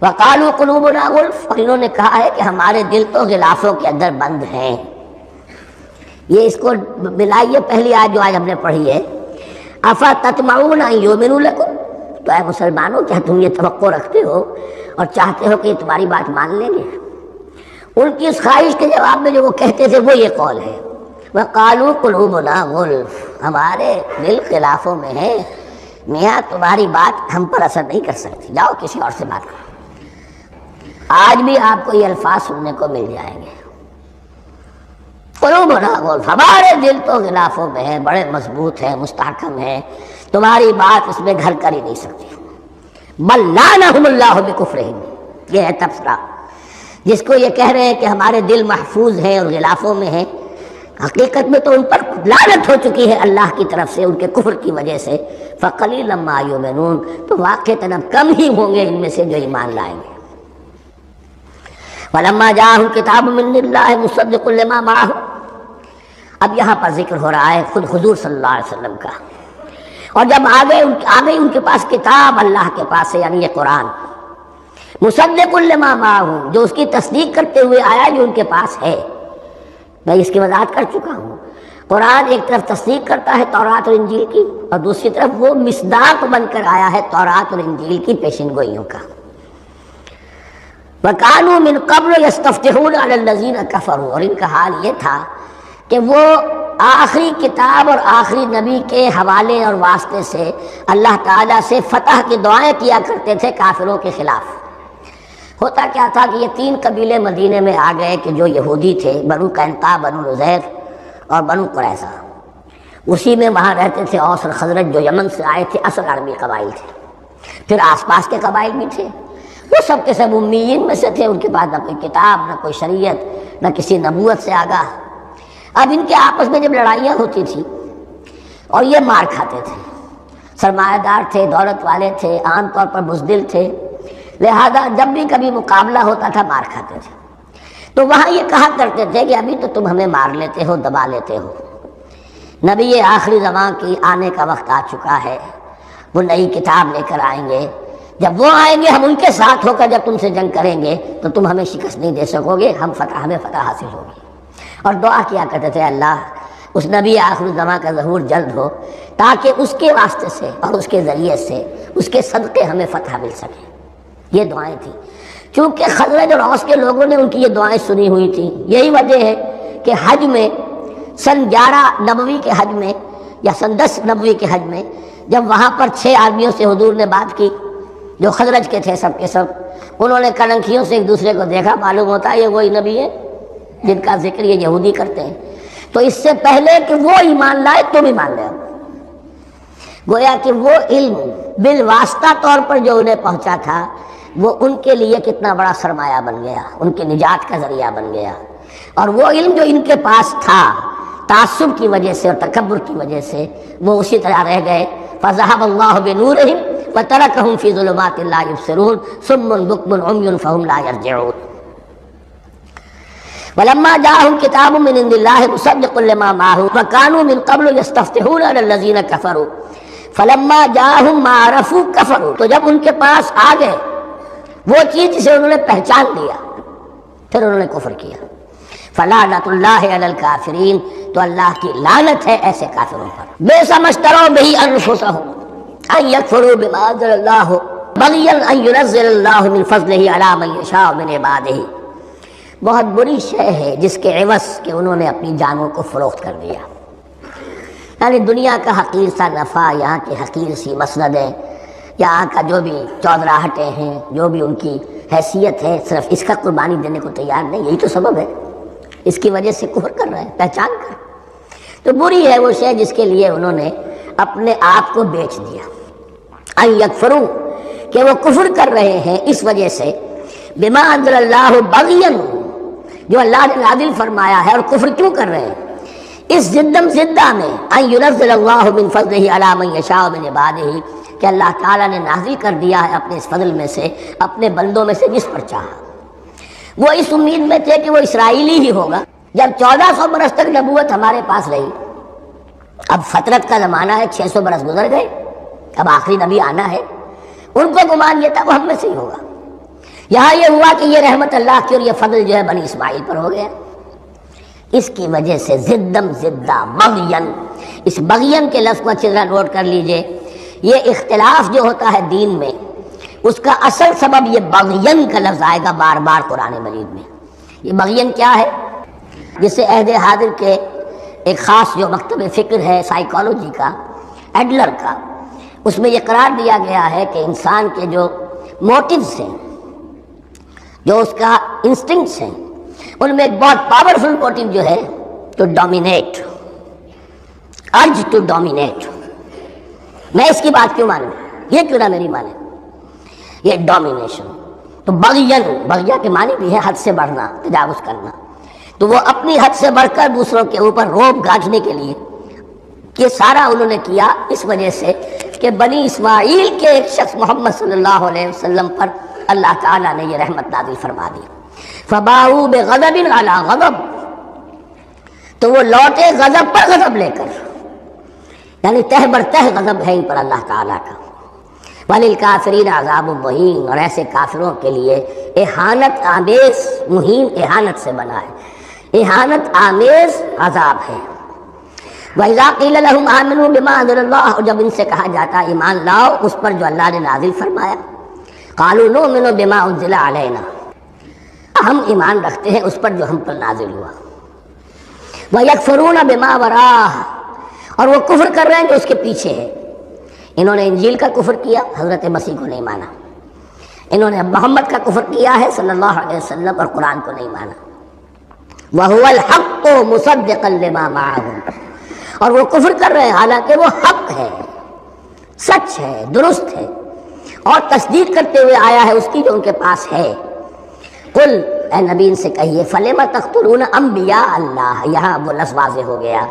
وقالوا قلوبنا غلف، اور انہوں نے کہا ہے کہ ہمارے دل تو غلافوں کے اندر بند ہیں۔ یہ اس کو ملائیے پہلی آیت جو آج ہم نے پڑھی ہے، افتطمعون ان یؤمنوا لکم، تو اے مسلمانوں کیا تم یہ توقع رکھتے ہو اور چاہتے ہو کہ یہ تمہاری بات مان لیں گے؟ ان کی اس خواہش کے جواب میں جو وہ کہتے تھے وہ یہ قول ہے، وقالوا قلوبنا غلف، ہمارے دل خلافوں میں ہے، میاں تمہاری بات ہم پر اثر نہیں کر سکتی، جاؤ کسی اور سے بات کرو۔ آج بھی آپ کو یہ الفاظ سننے کو مل جائیں گے، قلوبنا غلف، ہمارے دل تو غلافوں میں ہے، بڑے مضبوط ہیں، مستحکم ہیں، تمہاری بات اس میں گھر کر ہی نہیں سکتی۔ بل لعنہم اللہ بکفرہم، یہ ہے تبصرہ۔ جس کو یہ کہہ رہے ہیں کہ ہمارے دل محفوظ ہیں اور غلافوں میں ہیں، حقیقت میں تو ان پر لعنت ہو چکی ہے اللہ کی طرف سے ان کے کفر کی وجہ سے۔ فقلیلا ما یؤمنون، تو واقعتاً کم ہی ہوں گے ان میں سے جو ایمان لائیں گے۔ فلما جاءهم کتاب من اللہ مصدق لما معهم، اب یہاں پر ذکر ہو رہا ہے خود حضور صلی اللہ علیہ وسلم کا، اور جب آ گئی ان کے پاس کتاب اللہ کے پاس ہے، یعنی یہ قرآن، مصدق لما معهم، جو اس کی تصدیق کرتے ہوئے آیا جو ان کے پاس ہے۔ میں اس کی وضاحت کر چکا ہوں، قرآن ایک طرف تصدیق کرتا ہے تورات اور انجیل کی، اور دوسری طرف وہ مصداق بن کر آیا ہے تورات اور انجیل کی پیشن گوئیوں کا۔ وَكَانُوا مِن قَبْلُ يَسْتَفْتِحُونَ عَلَى الَّذِينَ كَفَرُوا، اور ان کا حال یہ تھا کہ وہ آخری کتاب اور آخری نبی کے حوالے اور واسطے سے اللہ تعالیٰ سے فتح کی دعائیں کیا کرتے تھے کافروں کے خلاف۔ ہوتا کیا تھا کہ یہ تین قبیلے مدینے میں آ گئے کہ جو یہودی تھے، بنو قینقاع، بنو نذیر اور بنو قریظہ، اسی میں وہاں رہتے تھے اوس اور خزرج جو یمن سے آئے تھے، اصل عربی قبائل تھے۔ پھر آس پاس کے قبائل بھی تھے، وہ سب کے سب امیین میں سے تھے، ان کے پاس نہ کوئی کتاب، نہ کوئی شریعت، نہ کسی نبوت سے آگاہ۔ اب ان کے آپس میں جب لڑائیاں ہوتی تھیں اور یہ مار کھاتے تھے، سرمایہ دار تھے، دولت والے تھے، عام طور پر بزدل تھے، لہذا جب بھی کبھی مقابلہ ہوتا تھا مار کھاتے تھے۔ تو وہاں یہ کہا کرتے تھے کہ ابھی تو تم ہمیں مار لیتے ہو، دبا لیتے ہو، نبی آخری زمان کی آنے کا وقت آ چکا ہے، وہ نئی کتاب لے کر آئیں گے، جب وہ آئیں گے ہم ان کے ساتھ ہو کر جب تم سے جنگ کریں گے تو تم ہمیں شکست نہیں دے سکو گے، ہمیں فتح حاصل ہوگی۔ اور دعا کیا کرتے تھے اللہ اس نبی آخر الزمان کا ظہور جلد ہو تاکہ اس کے واسطے سے اور اس کے ذریعے سے اس کے صدقے ہمیں فتح مل سکے۔ یہ دعائیں تھیں، چونکہ خزرج اور اوس کے لوگوں نے ان کی یہ دعائیں سنی ہوئی تھیں۔ یہی وجہ ہے کہ حج میں سن 11 نبوی کے حج میں یا سن 10 نبوی کے حج میں جب وہاں پر 6 آدمیوں سے حضور نے بات کی جو خزرج کے تھے، سب کے سب انہوں نے کلنکھیوں سے ایک دوسرے کو دیکھا، معلوم ہوتا ہے یہ وہی نبی ہے جن کا ذکر یہ یہودی کرتے ہیں، تو اس سے پہلے کہ وہ ایمان لائے تم ایمان لے آؤ۔ گویا کہ وہ علم بالواسطہ طور پر جو انہیں پہنچا تھا وہ ان کے لیے کتنا بڑا سرمایہ بن گیا، ان کے نجات کا ذریعہ بن گیا۔ اور وہ علم جو ان کے پاس تھا تعصب کی وجہ سے اور تکبر کی وجہ سے وہ اسی طرح رہ گئے۔ فَذَهَبَ اللَّهُ بِنُورِهِمْ وَتَرَكَهُمْ فِي ظُلُمَاتٍ لَا يُبْصِرُونَ صُمٌّ بُكْمٌ عُمْيٌ فَهُمْ لَا يَرْجِعُونَ۔ وَلَمَّا جَاءَهُمْ كِتَابٌ مِّنْ عِندِ اللَّهِ مُصَدِّقٌ لِّمَا مَعَهُمْ وَكَانُوا مِن قَبْلُ يَسْتَفْتِحُونَ عَلَى الَّذِينَ كَفَرُوا فَلَمَّا جَاءَهُم مَّا عَرَفُوا كَفَرُوا، تو جب ان کے پاس آ گئے وہ چیز جسے انہوں نے پہچان لیا پھر انہوں نے کفر کیا۔ فَلَعْنَةُ اللَّهِ عَلَى الْكَافِرِينَ، تو اللہ کی لعنت ہے ایسے کافروں پر۔ بِئْسَ مَا اشْتَرَوْا بِهِ أَنفُسَهُمْ أَن يَكْفُرُوا بِمَا أَنزَلَ اللَّهُ بَغْيًا أَن يُنَزِّلَ اللَّهُ مِن فَضْلِهِ عَلَىٰ مَن يَشَاءُ مِنْ عِبَادِهِ، بہت بری شے ہے جس کے عوض کہ انہوں نے اپنی جانوں کو فروخت کر دیا۔ یعنی دنیا کا حقیر سا نفع، یہاں کی حقیر سی مسندیں، یہاں کا جو بھی چودراہٹیں ہیں، جو بھی ان کی حیثیت ہے، صرف اس کا قربانی دینے کو تیار نہیں، یہی تو سبب ہے، اس کی وجہ سے کفر کر رہے ہیں پہچان کر۔ تو بری ہے وہ شے جس کے لیے انہوں نے اپنے آپ کو بیچ دیا۔ ان یکفروا، کہ وہ کفر کر رہے ہیں اس وجہ سے، بما انزل اللہ بغیا، جو اللہ نے نازل فرمایا ہے، اور کفر کیوں کر رہے ہیں اس زدہ میں، ان ینزل اللہ من فضلہ علی من یشاء من عبادہ، کہ اللہ تعالیٰ نے نازل کر دیا ہے اپنے اس فضل میں سے اپنے بندوں میں سے جس پر چاہا۔ وہ اس امید میں تھے کہ وہ اسرائیلی ہی ہوگا۔ جب 1400 برس تک نبوت ہمارے پاس رہی، اب فترت کا زمانہ ہے، 600 برس گزر گئے، اب آخری نبی آنا ہے، ان کو گمان یہ تھا وہ ہم میں سے ہی ہوگا۔ یہاں یہ ہوا کہ یہ رحمت اللہ کی اور یہ فضل جو ہے بنی اسماعیل پر ہو گیا۔ اس کی وجہ سے زدم زدہ بغین، اس بغین کے لفظ کو اچھی طرح نوٹ کر لیجئے، یہ اختلاف جو ہوتا ہے دین میں اس کا اصل سبب یہ بغین کا لفظ آئے گا بار بار قرآن مجید میں۔ یہ بغین کیا ہے؟ جسے عہد حاضر کے ایک خاص جو مکتب فکر ہے سائیکالوجی کا، ایڈلر کا، اس میں یہ قرار دیا گیا ہے کہ انسان کے جو موٹیوز ہیں، جو اس کا انسٹنکٹس ہیں، ان میں ایک بہت پاورفل موٹیو جو ہے to dominate, urge to dominate. میں اس کی بات کیوں مانوں، یہ کیوں نہ میری مانے، یہ ڈومینیشن۔ تو بغین، بغیہ کے معنی بھی ہے حد سے بڑھنا، تجاوز کرنا۔ تو وہ اپنی حد سے بڑھ کر دوسروں کے اوپر روب گانٹھنے کے لیے یہ سارا انہوں نے کیا، اس وجہ سے کہ بنی اسماعیل کے ایک شخص محمد صلی اللہ علیہ وسلم پر اللہ تعالیٰ نے یہ رحمت نازل فرما دی۔ فباؤوا بغضب علی غضب، تو وہ لوٹے غضب پر غضب لے کر، یعنی تہ بر تہ غضب ہے ان پر اللہ تعالیٰ کا۔ وَلِلْكَافِرِينَ عَذَابٌ مُّهِينٌ، اور ایسے کافروں کے لیے اہانت آمیز، مہین اہانت سے بنا ہے، اہانت آمیز عذاب ہے۔ وَإِذَا قِيلَ لَهُمْ آمِنُوا بِمَا أَنزَلَ اللَّهُ، اور جب ان سے کہا جاتا ایمان لاؤ اس پر جو اللہ نے نازل فرمایا، قَالُوا نُؤْمِنُ بِمَا أُنزِلَ عَلَيْنَا، ہم ایمان رکھتے ہیں اس پر جو ہم پر نازل ہوا۔ وَيَكْفُرُونَ بِمَا وَرَاءَهُ، اور وہ کفر کر رہے ہیں جو اس کے پیچھے ہے۔ انہوں نے انجیل کا کفر کیا، حضرت مسیح کو نہیں مانا۔ انہوں نے محمد کا کفر کیا ہے صلی اللہ علیہ وسلم، اور قرآن کو نہیں مانا۔ وَهُوَ الْحَقُّ مُصَدِّقًا لِمَا مَعَهُمْ، اور وہ کفر کر رہے ہیں حالانکہ وہ حق ہے، سچ ہے، درست ہے، اور تصدیق کرتے ہوئے آیا ہے اس کی جو ان کے پاس ہے۔ قل، اے نبی ان سے کہیے، فَلِمَ تَقْتُلُونَ أَنبِيَاءَ اللَّهِ، یہاں وہ لفظ واضح ہو گیا،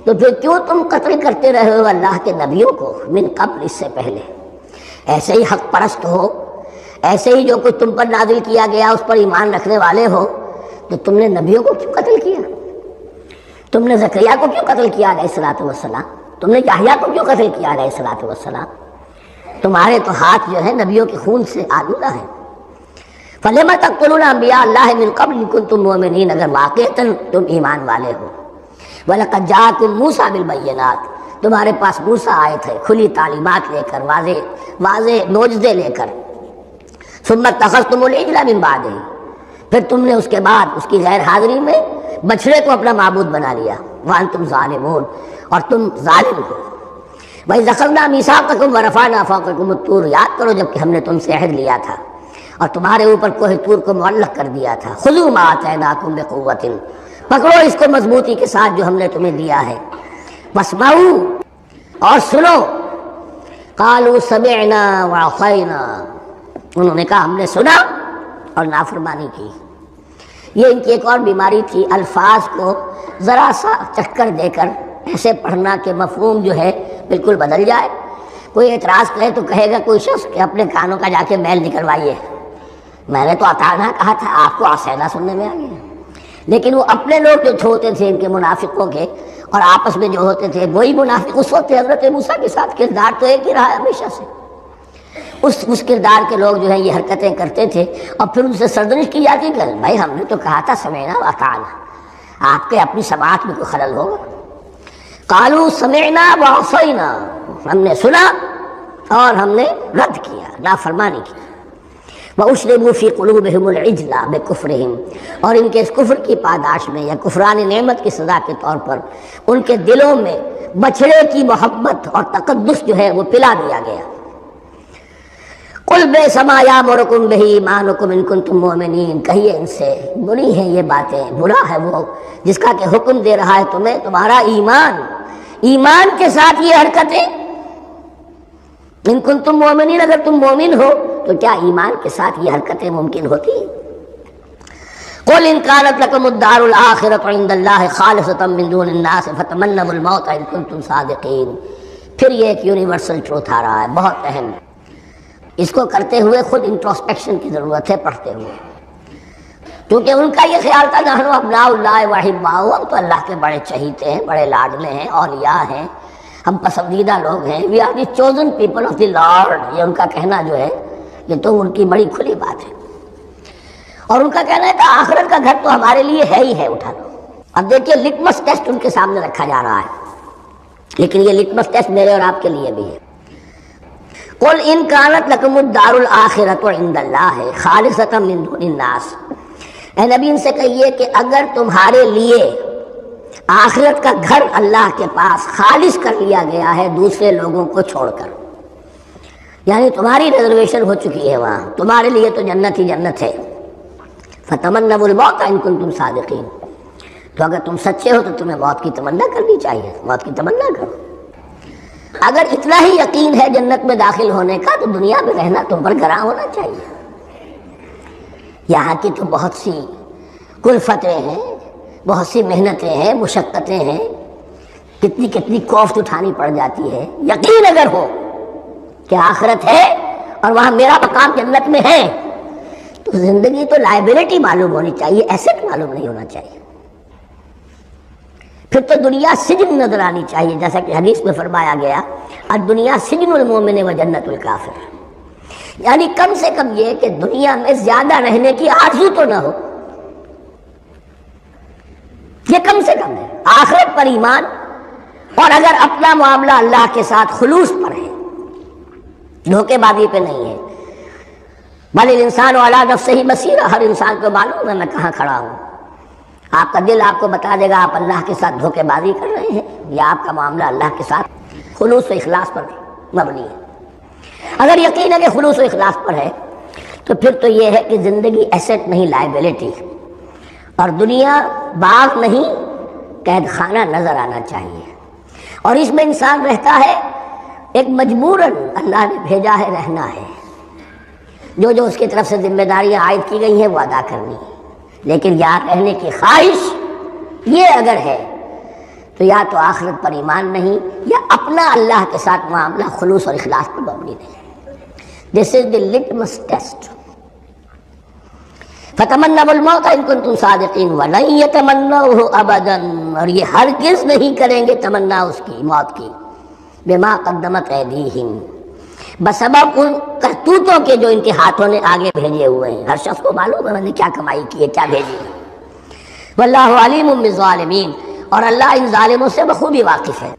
تو پھر کیوں تم قتل کرتے رہے ہو اللہ کے نبیوں کو، من قبل، اس سے پہلے۔ ایسے ہی حق پرست ہو، ایسے ہی جو کچھ تم پر نازل کیا گیا اس پر ایمان رکھنے والے ہو، تو تم نے نبیوں کو کیوں قتل کیا؟ تم نے زکریا کو کیوں قتل کیا علیہ الصلوۃ والسلام؟ تم نے یحییٰ کو کیوں قتل کیا علیہ الصلوۃ والسلام؟ تمہارے تو ہاتھ جو ہے نبیوں کے خون سے آلودہ ہے۔ فَلِمَ تَقْتُلُونَ أَنبِيَاءَ اللَّهِ مِن قَبْلِ إِن كُنتُم مُّؤْمِنِينَ، اگر واقعتاً تم ایمان والے ہو۔ وَلَقَدْ جَاءَكُم مُوسَىٰ بِالْبَيِّنَاتِ، تمہارے پاس موسیٰ آئے تھے کھلی تعلیمات لے کر، واضح معجزے لے کر۔ ثُمَّ اتَّخَذْتُمُ الْعِجْلَ مِن بَعْدِهِ، پھر تم نے اس کے بعد اس کی غیر حاضری میں بچڑے کو اپنا معبود بنا لیا۔ وَأَنتُمْ ظَالِمُونَ، اور تم ظالم ہو۔ وَإِذْ أَخَذْنَا مِيثَاقَكُمْ وَرَفَعْنَا فَوْقَكُمُ الطُّورَ، یاد کرو جب کہ ہم نے تم سے عہد لیا تھا اور تمہارے اوپر کوہ طور کو معلق کر دیا تھا۔ خُذُوا مَا آتَيْنَاكُمْ بِقُوَّةٍ، پکڑو اس کو مضبوطی کے ساتھ جو ہم نے تمہیں دیا ہے۔ وَاسْمَعُوا، اور سنو۔ قَالُوا سَمِعْنَا وَعَصَيْنَا، انہوں نے کہا ہم نے سنا اور نافرمانی کی۔ یہ ان کی ایک اور بیماری تھی، الفاظ کو ذرا سا چکر دے کر ایسے پڑھنا کہ مفہوم جو ہے بالکل بدل جائے۔ کوئی اعتراض کرے تو کہے گا کوئی شخص کہ اپنے کانوں کا جا کے میل نکلوائیے، میں نے تو اطعنا کہا تھا، آپ کو عصینا سننے میں آ گیا۔ لیکن وہ اپنے لوگ جو ہوتے تھے ان کے منافقوں کے، اور آپس میں جو ہوتے تھے وہی منافق اس وقت حضرت موسیٰ کے ساتھ کردار تو ایک ہی رہا ہے ہمیشہ سے۔ اس کردار کے لوگ جو ہیں یہ حرکتیں کرتے تھے، اور پھر ان سے سرزنش کی جاتی کہ بھائی ہم نے تو کہا تھا سمعنا واطعنا، آپ کے اپنی سماعت میں کوئی خلل ہوگا۔ قالوا سمعنا وعصینا، ہم نے سنا اور ہم نے رد کیا، نافرمانی کی۔ وَأُشْرِبُوا فِي قُلُوبِهِمُ الْعِجْلَ بِكُفْرِهِمْ، اور ان کے اس کفر کی پاداش میں یا کفران نعمت کی سزا کے طور پر ان کے دلوں میں بچھڑے کی محبت اور تقدس جو ہے وہ پلا دیا گیا۔ قُلْ بِئْسَ مَا يَأْمُرُكُم بِهِ إِيمَانُكُمْ إِن كُنتُم مُّؤْمِنِينَ، کہیے ان سے بری ہیں یہ باتیں، برا ہے وہ جس کا کہ حکم دے رہا ہے تمہیں تمہارا ایمان کے ساتھ یہ حرکتیں۔ ان کنتم مومنین، اگر تم مومن ہو تو کیا ایمان کے ساتھ یہ حرکتیں ممکن ہوتی ہیں؟ قل ان كانت لكم الدار الآخرة عند الله خالصة من دون الناس فتمنوا الموت ان كنتم صادقین۔ پھر یہ ایک یونیورسل ٹروتھ آ رہا ہے، بہت اہم، اس کو کرتے ہوئے خود انٹروسپیکشن کی ضرورت ہے پڑھتے ہوئے، کیونکہ ان کا یہ خیال تھا نحن ابناء اللہ واحباؤہ، ہم تو اللہ کے بڑے چہیتے ہیں، بڑے لاڈلے ہیں، اولیاء ہیں، ہم پسندیدہ لوگ ہیں، we are the chosen people of the lord, یہ ان کا کہنا جو ہے یہ تو ان کی بڑی کھلی بات ہے۔ اور ان کا کہنا ہے کہ آخرت کا گھر تو ہمارے لیے ہے ہی ہے، اٹھا لو۔ اب دیکھیے لٹمس ٹیسٹ ان کے سامنے رکھا جا رہا ہے، لیکن یہ لٹمس ٹیسٹ میرے اور آپ کے لیے بھی ہے۔ قل ان کانت لکم الدار الآخرۃ عند اللہ خالصۃ من دون الناس، اے نبی ان سے کہیے کہ اگر تمہارے لیے آخرت کا گھر اللہ کے پاس خالص کر لیا گیا ہے دوسرے لوگوں کو چھوڑ کر، یعنی تمہاری ریزرویشن ہو چکی ہے وہاں، تمہارے لیے تو جنت ہی جنت ہے، فتمنوا الموت ان کنتم صادقین، تو اگر تم سچے ہو تو تمہیں موت کی تمنا کرنی چاہیے، موت کی تمنا کرو۔ اگر اتنا ہی یقین ہے جنت میں داخل ہونے کا تو دنیا میں رہنا تم پر گراں ہونا چاہیے۔ یہاں کی تو بہت سی کلفتیں ہیں، بہت سی محنتیں ہیں، مشقتیں ہیں، کتنی کتنی کوفت اٹھانی پڑ جاتی ہے۔ یقین اگر ہو کہ آخرت ہے اور وہاں میرا مقام جنت میں ہے تو زندگی تو لائبلٹی معلوم ہونی چاہیے، ایسٹ معلوم نہیں ہونا چاہیے۔ پھر تو دنیا سجن نظر آنی چاہیے، جیسا کہ حدیث میں فرمایا گیا الدنیا سجن المومن و جنت الکافر، یعنی کم سے کم یہ کہ دنیا میں زیادہ رہنے کی آرزو تو نہ ہو، یہ کم سے کم ہے۔ آخرت پر ایمان، اور اگر اپنا معاملہ اللہ کے ساتھ خلوص پر ہے، دھوکے بازی پہ نہیں ہے، بل الانسان علی نفسہ بصیرہ، ہر انسان کو معلوم ہے میں کہاں کھڑا ہوں، آپ کا دل آپ کو بتا دے گا آپ اللہ کے ساتھ دھوکے بازی کر رہے ہیں یا آپ کا معاملہ اللہ کے ساتھ خلوص و اخلاص پر مبنی ہے۔ اگر یقین ہے کہ خلوص و اخلاص پر ہے تو پھر تو یہ ہے کہ زندگی ایسٹ نہیں لائبلٹی، اور دنیا باغ نہیں قید خانہ نظر آنا چاہیے، اور اس میں انسان رہتا ہے ایک مجبوراً، اللہ نے بھیجا ہے رہنا ہے، جو اس کی طرف سے ذمہ داریاں عائد کی گئی ہیں وہ ادا کرنی ہے، لیکن یہاں رہنے کی خواہش یہ اگر ہے تو یا تو آخرت پر ایمان نہیں یا اپنا اللہ کے ساتھ معاملہ خلوص اور اخلاص پر مبنی نہیں۔ دس از دی لٹمس ٹیسٹ۔ فتمنوا الموت ان کنتم صادقین ولن یتمنوہ ابدا، اور یہ ہرگز نہیں کریں گے تمنا اس کی موت کی، بما قدمت ایدیہم، بسبب ان کرتوتوں کے جو ان کے ہاتھوں نے آگے بھیجے ہوئے ہیں۔ ہر شخص کو معلوم ہے میں نے کیا کمائی کی ہے، کیا بھیجی ہے۔ واللہ علیم بالظالمین، اور اللہ ان ظالموں سے بخوبی واقف ہے۔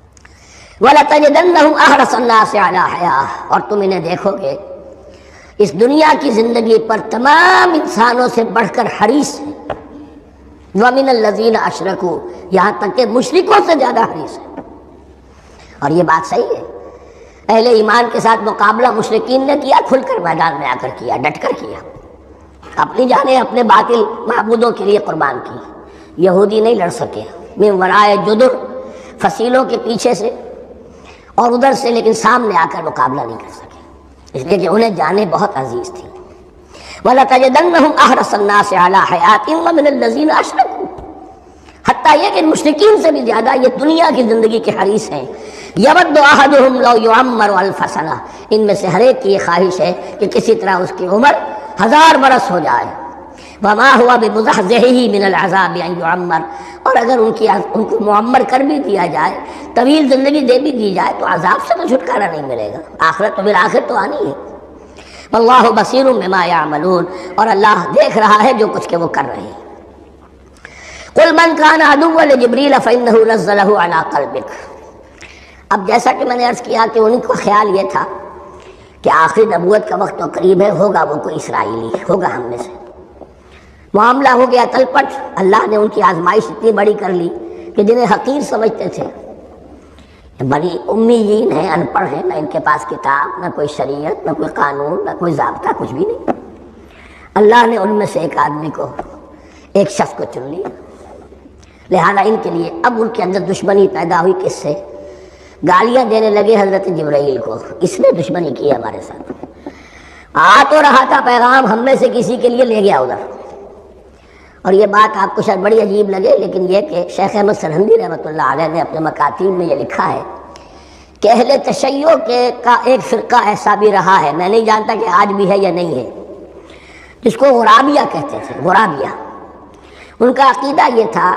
وَلَتَجِدَنَّهُمْ أَحْرَصَ النَّاسِ عَلَىٰ حَيَاةٍ، اور تم انہیں دیکھو گے اس دنیا کی زندگی پر تمام انسانوں سے بڑھ کر حریص ہیں، وَمِنَ الَّذِينَ أَشْرَكُوا، یہاں تک کہ مشرکوں سے زیادہ حریص ہیں۔ اور یہ بات صحیح ہے، اہل ایمان کے ساتھ مقابلہ مشرکین نے کیا، کھل کر میدان میں آ کر کیا، ڈٹ کر کیا، اپنی جانیں اپنے باطل معبودوں کے لیے قربان کی۔ یہودی نہیں لڑ سکے، من ورائے جدر، فصیلوں کے پیچھے سے اور ادھر سے، لیکن سامنے آ کر مقابلہ نہیں کر سکے، اس لیے کہ انہیں جانیں بہت عزیز تھی۔ وَلَتَجِدَنَّهُمْ أَحْرَصَ النَّاسِ عَلَىٰ حَيَاةٍ وَمِنَ الَّذِينَ أَشْرَكُوا، حتیٰ یہ کہ مشرکین سے بھی زیادہ یہ دنیا کی زندگی کے حریص ہیں۔ یود احدہم لو یعمر الف سنہ، ان میں سے ہر ایک کی یہ خواہش ہے کہ کسی طرح اس کی عمر 1000 برس ہو جائے۔ وما ہوا بمزحزحہ من العذاب ان یعمر، اور اگر ان کو معمر کر بھی دیا جائے، طویل زندگی دے بھی دی جائے تو عذاب سے تو چھٹکارا نہیں ملے گا، آخرت تو بالآخر تو آنی ہے۔ واللہ بصیر بما یعملون، اور اللہ دیکھ رہا ہے جو کچھ کہ وہ کر رہے ہیں۔ قل من کان عدوا لجبریل فانہ نزلہ علی قلبک، اب جیسا کہ میں نے عرض کیا کہ ان کا خیال یہ تھا کہ آخری نبوت کا وقت تو قریب ہے، ہوگا وہ کوئی اسرائیلی، ہوگا ہم میں سے۔ معاملہ ہو گیا تلپٹ، اللہ نے ان کی آزمائش اتنی بڑی کر لی کہ جنہیں حقیر سمجھتے تھے، بڑی امیین ہیں، ان پڑھ ہیں، نہ ان کے پاس کتاب، نہ کوئی شریعت، نہ کوئی قانون، نہ کوئی ضابطہ، کچھ بھی نہیں، اللہ نے ان میں سے ایک آدمی کو، ایک شخص کو چن لیا۔ لہذا ان کے لیے اب ان کے اندر دشمنی پیدا ہوئی، کس سے؟ گالیاں دینے لگے حضرت جبرائیل کو، اس نے دشمنی کی ہمارے ساتھ، آ تو رہا تھا پیغام ہم میں سے کسی کے لیے، لے گیا ادھر۔ اور یہ بات آپ کو شاید بڑی عجیب لگے، لیکن یہ کہ شیخ احمد سرہندی رحمۃ اللہ علیہ نے اپنے مکاتیب میں یہ لکھا ہے کہ اہل تشیع کا ایک فرقہ ایسا بھی رہا ہے، میں نہیں جانتا کہ آج بھی ہے یا نہیں ہے، جس کو غرابیہ کہتے تھے۔ غرابیہ، ان کا عقیدہ یہ تھا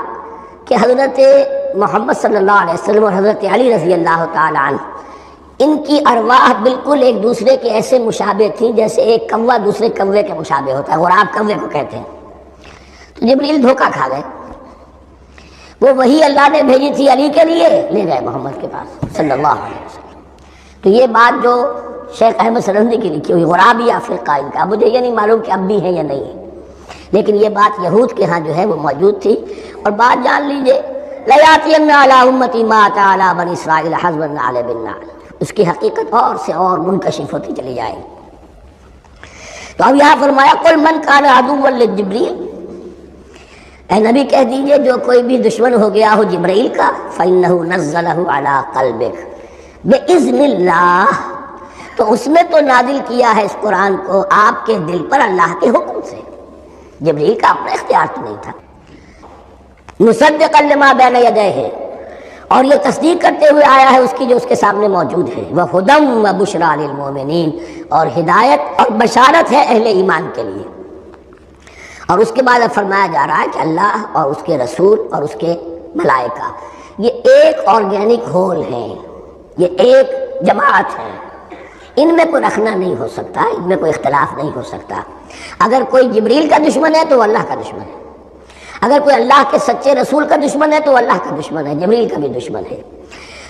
کہ حضرت محمد صلی اللہ علیہ وسلم اور حضرت علی رضی اللہ تعالیٰ عنہ، ان کی ارواح بالکل ایک دوسرے کے ایسے مشابہ تھیں جیسے ایک کوا دوسرے کوے کے مشابہ ہوتا ہے، غراب کوے کو کہتے ہیں۔ تو جبریل دھوکہ کھا گئے. وہ وہی اللہ نے بھیجی تھی علی کے لیے، لے گئے محمد کے پاس صلی اللہ علیہ وسلم. تو یہ بات جو شیخ احمد سرہندی کی لکھی ہوئی غرابیہ فرقہ ان کا، مجھے یہ نہیں معلوم کہ اب بھی ہے یا نہیں ہے، لیکن یہ بات یہود کے ہاں جو ہے وہ موجود تھی. اور بات جان لیجئے، لَيَأْتِيَنَّ عَلَىٰ أُمَّتِي مَا أَتَىٰ عَلَىٰ بَنِي إِسْرَائِيلَ حَسْبَ النَّعْلِ بِالنَّعْلِ، اس کی حقیقت اور سے اور منکشف ہوتی چلی جائے. تو اب یہاں فرمایا قُلْ مَنْ كَانَ عَدُوًّا لِلْجِبْرِيلِ، اے نبی کہہ دیجئے جو کوئی بھی دشمن ہو گیا ہو جبرائیل کا، فَإِنَّهُ نَزَّلَهُ عَلَىٰ قَلْبِكَ بِإِذْنِ اللَّهِ، تو اس میں تو نازل کیا ہے اس قرآن کو آپ کے دل پر اللہ کے حکم سے، جبرائیل کا اپنا اختیار تو نہیں تھا. مصدقا لما بین یدیہ، اور یہ تصدیق کرتے ہوئے آیا ہے اس کی جو اس کے سامنے موجود ہے. وہدی وبشریٰ للمؤمنین، اور ہدایت اور بشارت ہے اہل ایمان کے لیے. اور اس کے بعد اب فرمایا جا رہا ہے کہ اللہ اور اس کے رسول اور اس کے ملائکہ یہ ایک آرگینک ہول ہیں، یہ ایک جماعت ہے، ان میں کوئی رکھنا نہیں ہو سکتا، ان میں کوئی اختلاف نہیں ہو سکتا. اگر کوئی جبریل کا دشمن ہے تو وہ اللہ کا دشمن ہے، اگر کوئی اللہ کے سچے رسول کا دشمن ہے تو وہ اللہ کا دشمن ہے، جبریل کا بھی دشمن ہے.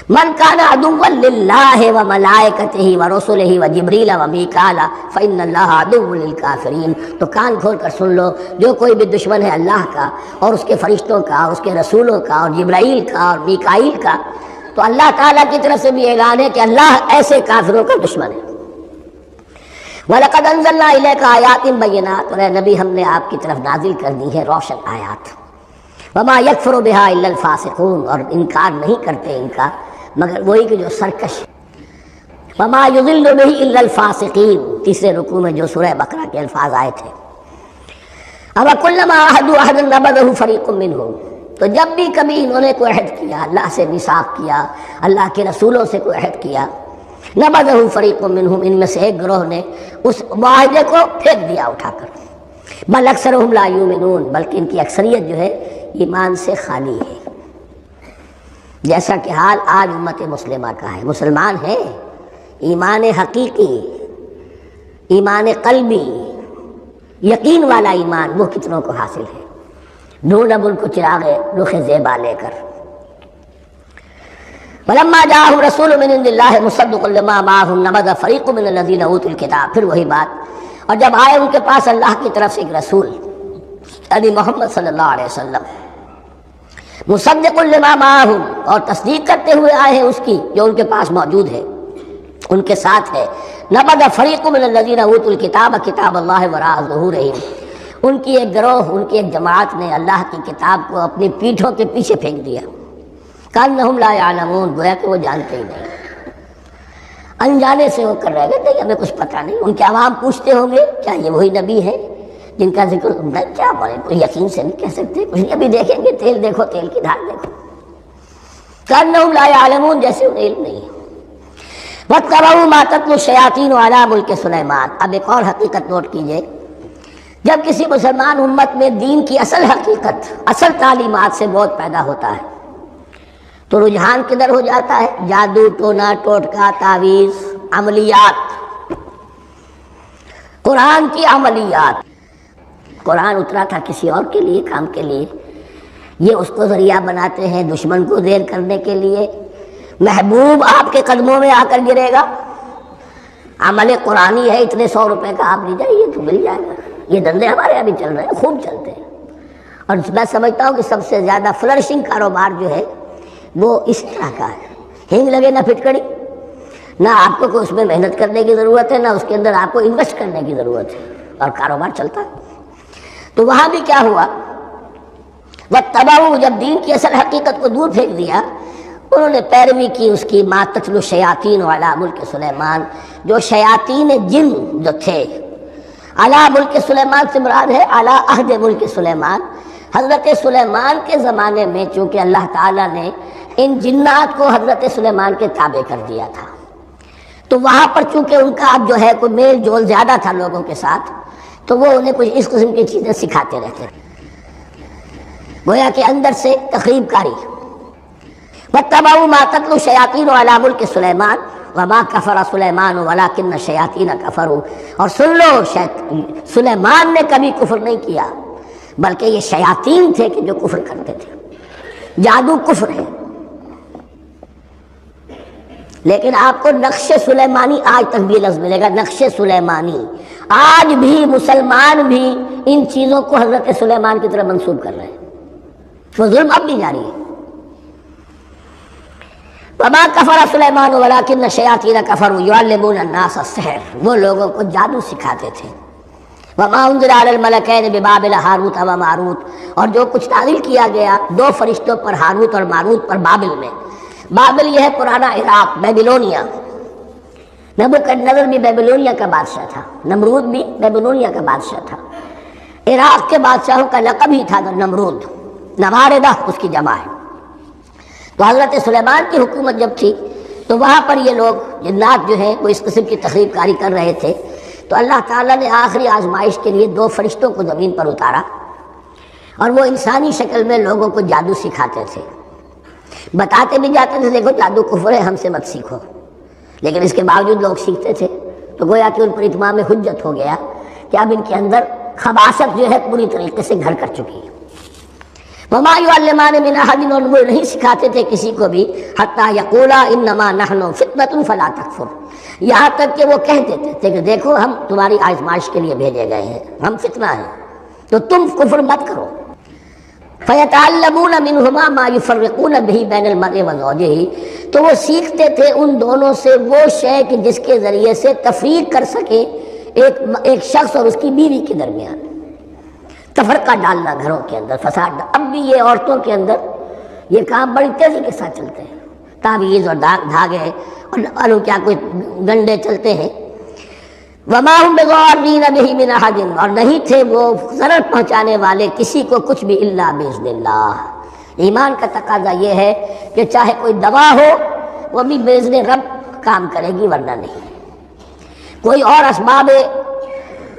من کان عدوا للہ وملائکتہ ورسلہ وجبریل ومیکال فإن اللہ عدو للکافرین. تو کان کھول کر سن لو، جو کوئی بھی دشمن ہے اللہ کا اور اس کے فرشتوں کا اور اس کے رسولوں کا اور جبرائیل کا اور میکائیل کا، تو اللہ تعالیٰ کی طرف سے بھی اعلان ہے کہ اللہ ایسے کافروں کا دشمن ہے. وَلَقَدْ أَنزَلْنَا إِلَيْكَ آيَاتٍ بَيِّنَاتٍ، اور اے نبی ہم نے آپ کی طرف نازل کر دی ہے روشن آیات. وَمَا يَكْفُرُ بِهَا إِلَّا الْفَاسِقُونَ، اور انکار نہیں کرتے ان کا مگر وہی کہ جو سرکش. وَمَا يُضِلُّ بِهِ إِلَّا الْفَاسِقِينَ، تیسرے رکوع میں جو سورہ بقرہ کے الفاظ آئے تھے. أَوَكُلَّمَا عَاهَدُوا عَهْدًا نَبَذَهُ فَرِيقٌ مِّنْهُمْ، تو جب بھی کبھی انہوں نے کوئی عہد کیا، اللہ سے میثاق کیا، اللہ کے رسولوں سے کوئی عہد کیا، نبذہ فریق منہم، ان میں سے ایک گروہ نے اس معاہدے کو پھینک دیا اٹھا کر. بل اکثرہم لا یؤمنون، بلکہ ان کی اکثریت جو ہے ایمان سے خالی ہے، جیسا کہ حال آج امت مسلمہ کا ہے. مسلمان ہیں، ایمان حقیقی، ایمان قلبی، یقین والا ایمان وہ کتنوں کو حاصل ہے. ڈھونڈ اب ان کو چراغ رخ زیبا لے کر. وَلَمَّا جَاءَهُمْ رَسُولٌ مِّنْ عِندِ اللَّهِ مُصَدِّقٌ لِّمَا مَعَهُمْ نَبَذَ فَرِيقٌ مِّنَ الَّذِينَ أُوتُوا الْكِتَابَ، پھر وہی بات. اور جب آئے ان کے پاس اللہ کی طرف سے ایک رسول یعنی محمد صلی اللہ علیہ وسلم، مصدق لما معہم، اور تصدیق کرتے ہوئے آئے ہیں اس کی جو ان کے پاس موجود ہے، ان کے ساتھ ہے. نبذ فریق من الذین اوتوا الکتاب کتاب اللہ وراء ظہورہم، ان کی ایک گروہ، ان کی ایک جماعت نے اللہ کی کتاب کو اپنی پیٹھوں کے پیچھے پھینک دیا. کانہم لا یعلمون، گویا کہ وہ جانتے ہی نہیں، انجانے سے وہ کر رہے گئے تھے، ہمیں کچھ پتہ نہیں. ان کے عوام پوچھتے ہوں گے کیا یہ وہی نبی ہے جن کا ذکر تم نے کیا بولے، کوئی یقین سے نہیں کہہ سکتے، کچھ نہیں. ابھی دیکھیں گے تیل دیکھو، تیل کی دھار دیکھو. کانہم لا یعلمون، جیسے انہیں علم نہیں. وَاتَّبَعُوا مَا تَتْلُو الشَّيَاطِينُ عَلَىٰ مُلْكِ سُلَيْمَانَ. اب ایک اور حقیقت نوٹ کیجئے، جب کسی مسلمان امت میں دین کی اصل حقیقت، اصل تعلیمات سے بہت پیدا ہوتا ہے تو رجحان کدھر ہو جاتا ہے؟ جادو، ٹونا، ٹوٹکا، تعویذ، عملیات. قرآن کی عملیات. قرآن اترا تھا کسی اور کے لیے، کام کے لیے، یہ اس کو ذریعہ بناتے ہیں دشمن کو زیر کرنے کے لیے. محبوب آپ کے قدموں میں آ کر گرے گا، عمل قرآنی ہے، اتنے 100 روپے کا آپ لے جائیے تو مل جائے گا. یہ دندے ہمارے ابھی چل رہے ہیں، خوب چلتے ہیں. اور میں سمجھتا ہوں کہ سب سے زیادہ فلرشنگ کاروبار جو ہے وہ اس طرح کا ہے. ہینگ لگے نہ پھٹکڑی، نہ آپ کو کوئی اس میں محنت کرنے کی ضرورت ہے، نہ اس کے اندر آپ کو انویسٹ کرنے کی ضرورت ہے، اور کاروبار چلتا ہے. تو وہاں بھی کیا ہوا، وَاتَّبَعُوا، جب دین کی اصل حقیقت کو دور پھینک دیا، انہوں نے پیروی کی اس کی مَا تَتْلُو الشَّيَاطِينُ عَلَىٰ مُلْكِ سُلَيْمَانَ، جو شیاطین جن جو تھے. عَلَىٰ مُلْكِ سُلَيْمَانَ سے مراد ہے عَلَىٰ عہد ملک سلیمان، حضرت سلیمان کے زمانے میں، چونکہ اللہ تعالیٰ نے ان جنات کو حضرت سلیمان کے تابع کر دیا تھا، تو وہاں پر چونکہ ان کا اب جو ہے کوئی میل جول زیادہ تھا لوگوں کے ساتھ، تو وہ انہیں کچھ اس قسم کی چیزیں سکھاتے رہتے، گویا کہ اندر سے تخریب کاری. وَاتَّبَعُوا مَا تَتْلُو الشَّيَاطِينُ عَلَىٰ مُلْكِ سُلَيْمَانَ وَمَا كَفَرَ سُلَيْمَانُ وَلَٰكِنَّ الشَّيَاطِينَ كَفَرُوا، اور سن لو سلیمان نے کبھی کفر نہیں کیا، بلکہ یہ شیاطین تھے کہ جو کفر کرتے تھے. جادو کفر ہے. لیکن آپ کو نقش سلیمانی آج تک بھی لفظ ملے گا، نقش سلیمانی. آج بھی مسلمان بھی ان چیزوں کو حضرت سلیمان کی طرف منسوب کر رہے ہیں. وہ ظلم اب بھی جاری ہے. وما کفر سلیمان ولکن الشیاطین کفروا یعلمون الناس السحر، وہ لوگوں کو جادو سکھاتے تھے. وما انزل علی الملکین ببابل ہاروت و ماروت، اور جو کچھ نازل کیا گیا دو فرشتوں پر، ہاروت اور ماروت پر، بابل میں. بابل یہ ہے پرانا عراق، بیبلونیا. نبوکدنضر بھی بیبلونیا کا بادشاہ تھا، نمرود بھی بیبلونیا کا بادشاہ تھا. عراق کے بادشاہوں کا لقب ہی تھا نمرود، نواردہ اس کی جمع ہے. تو حضرت سلیمان کی حکومت جب تھی تو وہاں پر یہ لوگ جنات جو ہیں وہ اس قسم کی تخریب کاری کر رہے تھے. تو اللہ تعالیٰ نے آخری آزمائش کے لیے دو فرشتوں کو زمین پر اتارا، اور وہ انسانی شکل میں لوگوں کو جادو سکھاتے تھے. بتاتے بھی جاتے تھے دیکھو جادو کفر ہے، ہم سے مت سیکھو. لیکن اس کے باوجود لوگ سیکھتے تھے. تو گویا کہ ان پر اتمام حجت ہو گیا کہ اب ان کے اندر خباثت جو ہے پوری طریقے سے گھر کر چکی ہے. وما یعلمان من احد، اور وہ نہیں سکھاتے تھے کسی کو بھی، حتی یقولا انما نحن فتنۃ فلا تکفر، یہاں تک کہ وہ کہہ دیتے تھے کہ دیکھو ہم تمہاری آزمائش کے لیے بھیجے گئے ہیں، ہم فتنہ ہیں تو تم کفر مت کرو. فیتعلمون منہما ما یفرقون بہ بین المرء وزوجہ، تو وہ سیکھتے تھے ان دونوں سے وہ شے کہ جس کے ذریعے سے تفریق کر سکے ایک شخص اور اس کی بیوی کے درمیان. تفرقہ ڈالنا گھروں کے اندر، فساد. اب بھی یہ عورتوں کے اندر یہ کام بڑی تیزی کے ساتھ چلتے ہیں. تعویذ اور دھاگے اور کیا کوئی گنڈے چلتے ہیں. وما هم بضارین بہ من احد، اور نہیں تھے وہ ضرر پہنچانے والے کسی کو کچھ بھی الا باذن اللہ. ایمان کا تقاضا یہ ہے کہ چاہے کوئی دوا ہو وہ بھی باذن رب کام کرے گی، ورنہ نہیں. کوئی اور اسباب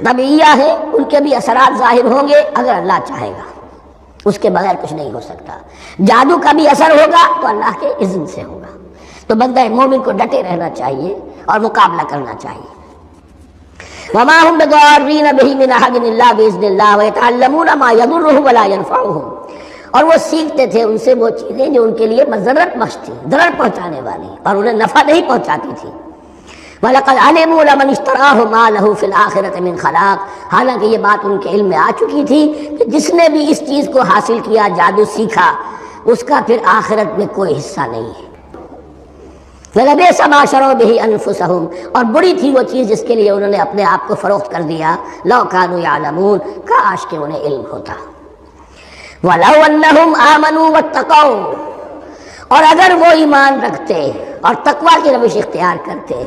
طبیعیہ ہے ان کے بھی اثرات ظاہر ہوں گے اگر اللہ چاہے گا، اس کے بغیر کچھ نہیں ہو سکتا. جادو کا بھی اثر ہوگا تو اللہ کے اذن سے ہوگا. تو بندہ مومن کو ڈٹے رہنا چاہیے اور مقابلہ کرنا چاہیے. وما هم بضارین بہ من احد الا باذن اللہ ویتعلمون ما یضرهم ولا ينفعهم، اور وہ سیکھتے تھے ان سے وہ چیزیں جو ان کے لیے مضرت بخش تھی، ضرر پہنچانے والی اور انہیں نفع نہیں پہنچاتی تھی. وَلَقَدْ عَلِمُوا لَمَنِ اشْتَرَاهُ مَا لَهُ فِي الْآخِرَةِ مِنْ خَلَاقٍ، حالانکہ یہ بات ان کے علم میں آ چکی تھی کہ جس نے بھی اس چیز کو حاصل کیا، جادو سیکھا، اس کا پھر آخرت میں کوئی حصہ نہیں ہے. وَلَبِئْسَ مَا شَرَوْا بِهِ أَنفُسَهُمْ، اور بری تھی وہ چیز جس کے لیے انہوں نے اپنے آپ کو فروخت کر دیا. لَوْ كَانُوا يَعْلَمُونَ، کاش کہ انہیں علم ہوتا. وَلَوْ أَنَّهُمْ آمَنُوا وَاتَّقَوْا، اور اگر وہ ایمان رکھتے اور تقوی کی روش اختیار کرتے،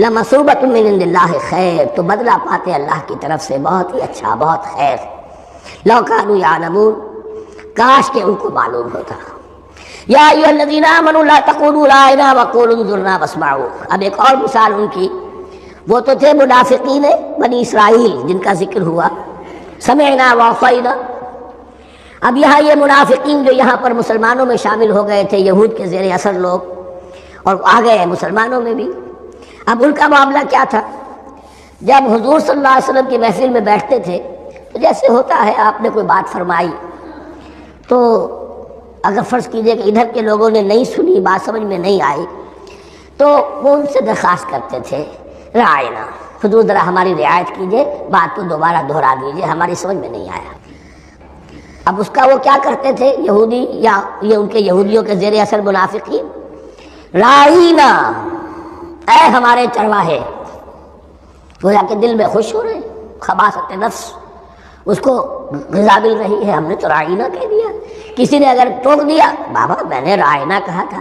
لَمَثُوبَةٌ مِّنْ عِندِ اللَّهِ خَيْرٌ، تو بدلہ پاتے اللہ کی طرف سے بہت ہی اچھا، بہت خیر. لَوْ كَانُوا يَعْلَمُونَ، کاش کہ ان کو معلوم ہوتا. یا ایھا الذین آمنوا لا تقولوا رأینا وقولوا انظرنا واسمعوا. اب ایک اور مثال ان کی، وہ تو تھے منافقین بنی اسرائیل جن کا ذکر ہوا، سمعنا وعصینا. اب یہاں یہ منافقین جو یہاں پر مسلمانوں میں شامل ہو گئے تھے، یہود کے زیر اثر لوگ، اور آ گئے مسلمانوں میں بھی. اب ان کا معاملہ کیا تھا؟ جب حضور صلی اللہ علیہ وسلم کی محفل میں بیٹھتے تھے تو جیسے ہوتا ہے آپ نے کوئی بات فرمائی تو اگر فرض کیجئے کہ ادھر کے لوگوں نے نہیں سنی، بات سمجھ میں نہیں آئی، تو وہ ان سے درخواست کرتے تھے رعاینا، حضور ذرا ہماری رعایت کیجئے، بات کو دوبارہ دہرا دیجئے، ہماری سمجھ میں نہیں آیا. اب اس کا وہ کیا کرتے تھے یہودی یا یہ ان کے یہودیوں کے زیر اثر منافقین؟ رعاینا، اے ہمارے چرواہے. گویا کہ دل میں خوش ہو رہے، خباثت نفس اس کو غذا مل رہی ہے، ہم نے تو رعاینا کہہ دیا. کسی نے اگر ٹوک دیا، بابا میں نے رعاینا کہا تھا،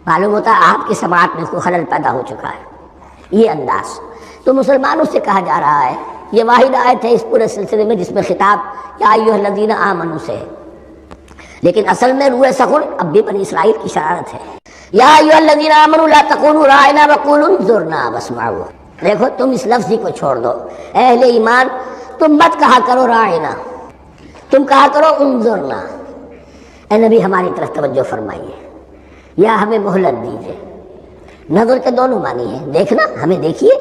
معلوم ہوتا ہے آپ کی سماعت میں اس کو خلل پیدا ہو چکا ہے. یہ انداز تو مسلمانوں سے کہا جا رہا ہے. یہ واحد آیت ہے اس پورے سلسلے میں جس میں خطاب یا ایھا الذین آمنوا سے ہے، لیکن اصل میں روح سخن اب بھی بنی اسرائیل کی شرارت ہے. یا ایھا الذین آمنوا لا تقولوا رعاینا وقولوا انظرنا واسمعوا. دیکھو تم اس لفظ کو چھوڑ دو، اہل ایمان تم مت کہا کرو رعاینا، تم کہا کرو انظرنا. اے نبی ہماری طرف توجہ فرمائیے یا ہمیں مہلت دیجیے. نظر کے دونوں معنی ہیں، دیکھنا ہمیں دیکھیے،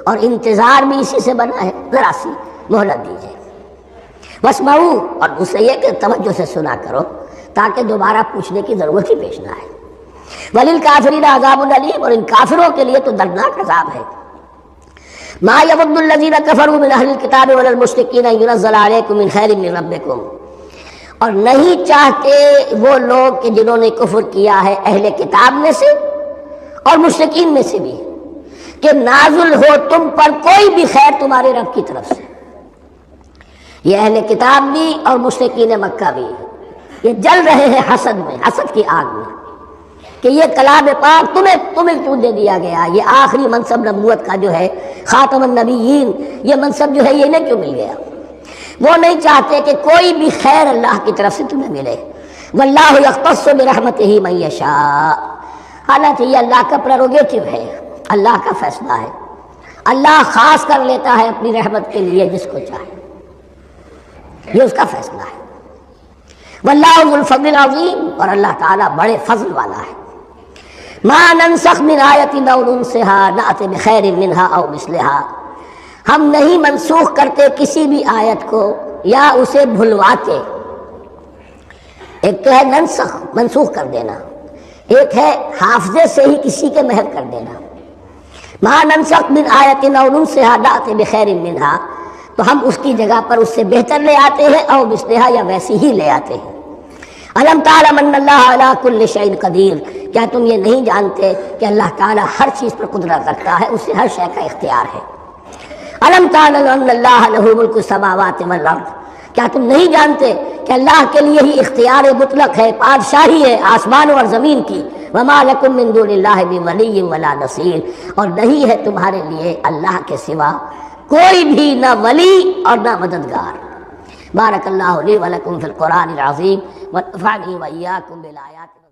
اور انتظار بھی اسی سے بنا ہے، ذرا سی مہلت دیجیے. واسمعوا، اور دوسرے یہ کہ توجہ سے سنا کرو تاکہ دوبارہ پوچھنے کی ضرورت ہی پیش نہ آئے۔ وللکافرین عذاب علیم، اور ان کافروں کے لیے تو دردناک عذاب ہے۔ ما یود الذین کفروا من اہل الکتاب ولا المشرکین ان ینزل علیکم من خیر من ربکم، اور نہیں چاہتے وہ لوگ کہ جنہوں نے کفر کیا ہے اہل کتاب میں سے اور مشرکین میں سے بھی، کہ نازل ہو تم پر کوئی بھی خیر تمہارے رب کی طرف سے۔ یہ اہل کتاب بھی اور مشرکین مکہ بھی یہ جل رہے ہیں حسد میں، حسد کی آگ میں، کہ یہ کلام پاک تمہیں کیوں دے دیا گیا، یہ آخری منصب نبوت کا جو ہے خاتم النبیین، یہ منصب جو ہے یہ انہیں کیوں مل گیا۔ وہ نہیں چاہتے کہ کوئی بھی خیر اللہ کی طرف سے تمہیں ملے۔ واللہ یختص برحمتہ من یشاء، حالانکہ یہ اللہ کا پریروگیٹو ہے، اللہ کا فیصلہ ہے، اللہ خاص کر لیتا ہے اپنی رحمت کے لیے جس کو چاہے، یہ اس کا فیصلہ ہے۔ واللہ ذو الفضل العظیم، اور اللہ تعالیٰ بڑے فضل والا ہے۔ ما ننسخ من آیت او ننسها نأت بخیر منها او مثلها، ہم نہیں منسوخ کرتے کسی بھی آیت کو یا اسے بھلواتے۔ ایک تو ہے ننسخ، منسوخ کر دینا، ایک ہے حافظے سے ہی کسی کے محو کر دینا۔ ما ننسخ من آیت او ننسها نأت بخیر منها، تو ہم اس کی جگہ پر اس سے بہتر لے آتے ہیں، او مثلها یا ویسی ہی لے آتے ہیں۔ الم تعلم ان اللہ علی کل شیء قدیر، کیا تم یہ نہیں جانتے کہ اللہ تعالیٰ ہر چیز پر قدرت رکھتا ہے، اسے ہر شے کا اختیار ہے۔ الم تعلم ان اللہ لہ ملک السماوات والارض، کیا تم نہیں جانتے کہ اللہ کے لیے ہی اختیار مطلق ہے، بادشاہی ہے آسمانوں اور زمین کی۔ وما لکم من دون اللہ من ولی ولا نصیر، اور نہیں ہے تمہارے لیے اللہ کے سوا کوئی بھی نہ ولی اور نہ مددگار۔ بارک اللہ لی ولکم فی القرآن العظیم ونفعنی وإیاکم بالآیات۔